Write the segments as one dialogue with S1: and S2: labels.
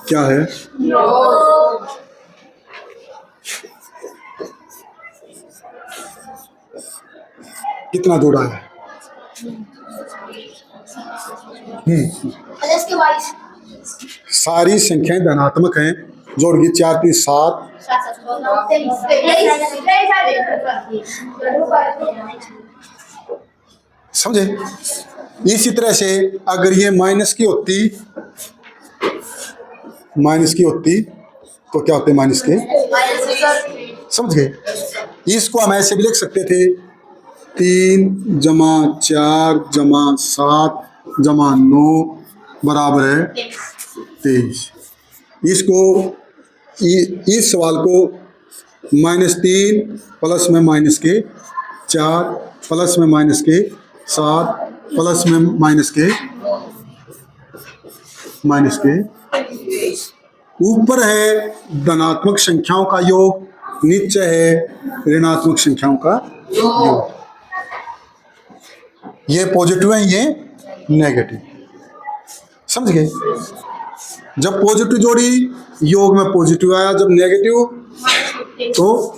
S1: क्या है? कितना जोड़ा है? सारी संख्याएं धनात्मक हैं, जोड़ के 4 3 7। समझे? इसी तरह से अगर ये माइनस की होती तो क्या होते माइनस के? समझ गए? इसको हम ऐसे भी लिख सकते थे 3 जमा 4 जमा 7 जमा 9 बराबर है 23। इसको इस सवाल को -3 प्लस में माइनस के 4 प्लस में माइनस के 7 प्लस में माइनस के ऊपर है धनात्मक संख्याओं का योग, नीचे है ऋणात्मक संख्याओं का योग। ये पॉजिटिव है, ये नेगेटिव। समझ गए? जब पॉजिटिव जोड़ी योग में पॉजिटिव आया, जब नेगेटिव तो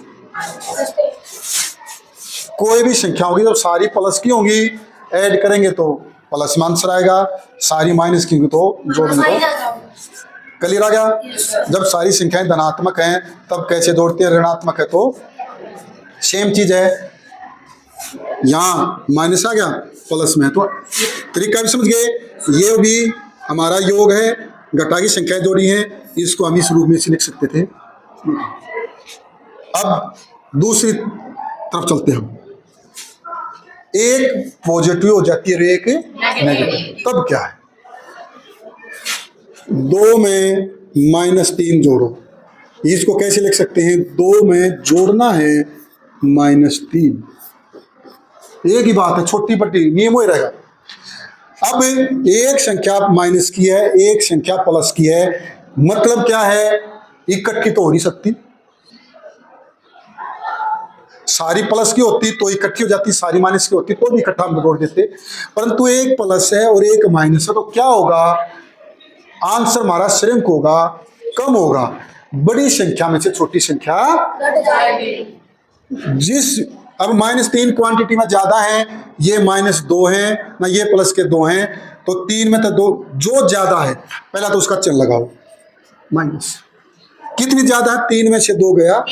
S1: कोई भी संख्या होगी जब सारी प्लस की होंगी ऐड करेंगे तो प्लस में आंसर आएगा, सारी माइनस की होंगी तो जोड़ेंगे तो। क्लियर आ गया? जब सारी संख्याएं धनात्मक हैं तब कैसे जोड़ते हैं? ऋणात्मक है तो सेम चीज है, यहाँ माइनस आ गया प्लस में, तो तरीका भी समझ गए। ये भी हमारा योग है, घटा की संख्याएं जोड़ी हैं, इसको हम इस रूप में से लिख सकते थे। अब दूसरी तरफ चलते हैं। एक पॉजिटिव हो जाती है, एक नेगेटिव, तब क्या है? 2 में -3 जोड़ो, इसको कैसे लिख सकते हैं? 2 में जोड़ना है -3, एक ही बात है, छोटी पट्टी नियम ही रहेगा। अब एक संख्या माइनस की है, एक संख्या प्लस की है, मतलब क्या है? इकट्ठी तो हो नहीं सकती। सारी प्लस की होती तो इकट्ठी हो जाती, सारी माइनस की होती तो भी इकट्ठा हम जोड़ देते, परंतु एक प्लस है और एक माइनस है, तो क्या होगा? आंसर हमारा श्रिंक होगा, कम होगा, बड़ी संख्या में से छोटी संख्या घट जाएगी। जिस अब -3 क्वांटिटी में ज्यादा है, ये -2 है ना, ये प्लस के 2 हैं, तो 3 में तो 2 जो ज्यादा है पहला तो उसका चिन्ह लगाओ माइनस। कितनी ज्यादा है? 3 में से 2 गया,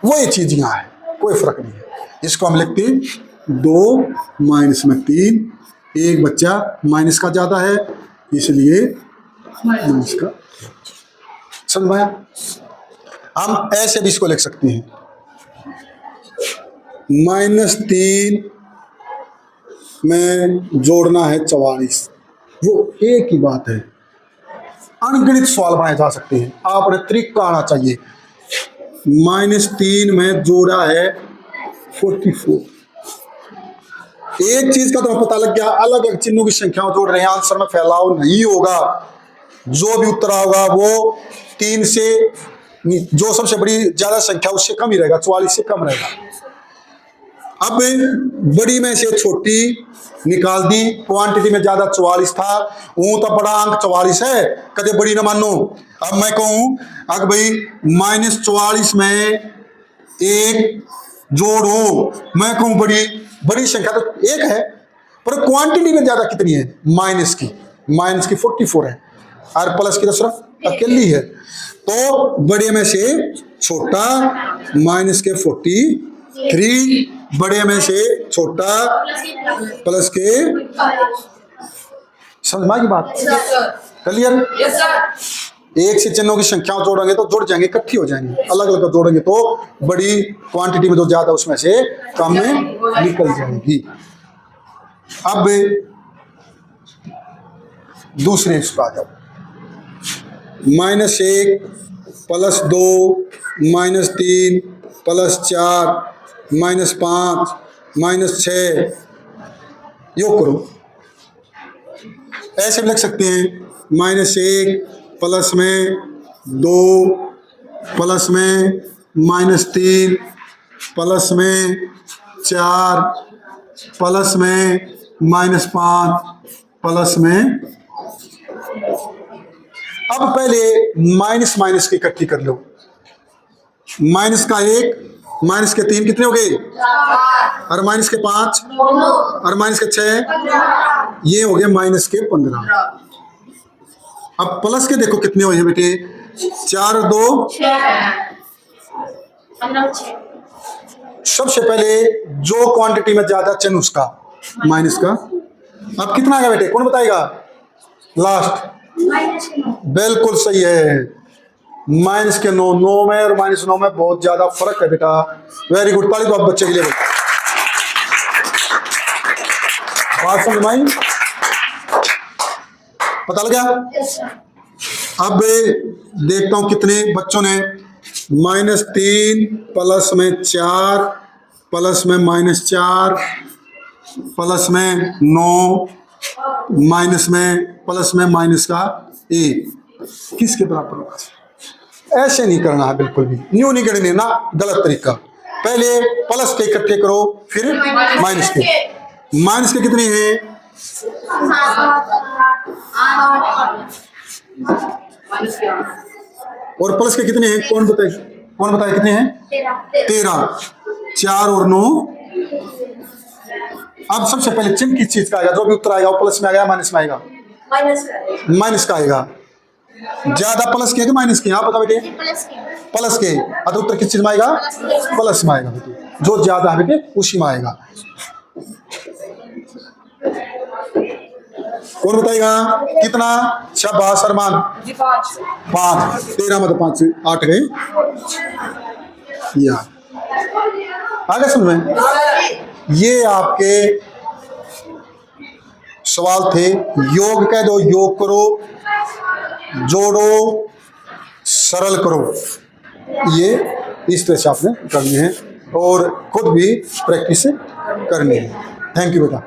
S1: वही चीज यहाँ है, कोई फर्क नहीं है। इसको हम लिखते हैं 2 माइनस में 3, एक बच्चा माइनस का ज्यादा है इसलिए माइनस का। समझ में आया? हम ऐसे भी इसको लिख सकते हैं -3 में जोड़ना है 44, वो एक ही बात है। अनगिनत सवाल बनाए जा सकते हैं, आपने तरीका आना चाहिए। -3 में जोड़ा है 44, एक चीज का तो पता लग गया, अलग अलग चिन्हों की संख्याओं जोड़ रहे हैं, आंसर में फैलाव नहीं होगा। जो भी उत्तर होगा वो 3 से, जो सबसे बड़ी ज्यादा संख्या उससे कम ही रहेगा, 44 से कम रहेगा। अब बड़ी में से छोटी निकाल दी, क्वांटिटी में ज्यादा 44 था, वो तो बड़ा अंक 44 है, कदे बड़ी ना मानो। अब मैं कहूं अगर भाई -44 में एक जोड़ो, मैं कहूं बड़ी संख्या तो एक है, पर क्वांटिटी में ज्यादा कितनी है? माइनस की 44 है, और प्लस की तो सिर्फ अकेली है। तो बड़े में से छोटा -43, बड़े में से छोटा प्लस के। समझ में की बात? क्लियर? एक से चिन्हों की संख्या जोड़ेंगे तो जुड़ जाएंगे, इकट्ठी हो जाएंगे, अलग अलग जोड़ेंगे तो बड़ी क्वांटिटी में जो ज्यादा उसमें से कम में निकल जाएगी। अब दूसरे इसको आ जाओ, -1 प्लस 2 -3 प्लस 4 -5 -6, योग करो। ऐसे भी लिख सकते हैं -1 प्लस में 2 प्लस में -3 प्लस में 4 प्लस में -5 प्लस में। अब पहले माइनस माइनस की इकट्ठी कर लो। माइनस का 1, माइनस के 3 कितने हो गए? और माइनस के 5 और माइनस के 6, ये हो गए माइनस के 15। अब प्लस के देखो कितने हुए हैं बेटे? 4 और 2 6। सबसे पहले जो क्वांटिटी में ज्यादा चिन्ह उसका माइनस का। अब कितना आएगा बेटे? कौन बताएगा? लास्ट बिल्कुल सही है, माइनस के 9। 9 में और -9 में बहुत ज्यादा फर्क है बेटा। वेरी गुड, ताली दो आप बच्चे के लिए। बात समझ में आई? पता लग गया? अब देखता हूं कितने बच्चों ने -3 प्लस में 4 प्लस में -4 प्लस में 9 माइनस में प्लस में माइनस का 1 किसके बराबर होगा? ऐसे नहीं करना है बिल्कुल भी, न्यू नहीं करनी ना, गलत तरीका। पहले प्लस के इकट्ठे करो, फिर माइनस के। माइनस के कितने हैं? और प्लस के कितने हैं? कौन बताए कितने हैं? 13। 4 और 9। अब सबसे पहले चिन्ह किस चीज का आएगा? जो भी उत्तर आएगा वो प्लस में आएगा माइनस में आएगा? माइनस का आएगा। ज्यादा प्लस के माइनस के? आप बताओ बेटे। प्लस के। तो उत्तर किस चीज में आएगा? प्लस में आएगा बेटे। जो ज्यादा है बेटे उसी में आएगा। कौन बताएगा कितना? शाबाश अरमान। 5। 13 में तो 5 से 8 गए। यार आगे समझ में? ये आपके सवाल थे। योग कह दो, योग करो, जोड़ो, सरल करो, ये इस तरह से आपने करने हैं और खुद भी प्रैक्टिस करनी है। थैंक यू बेटा।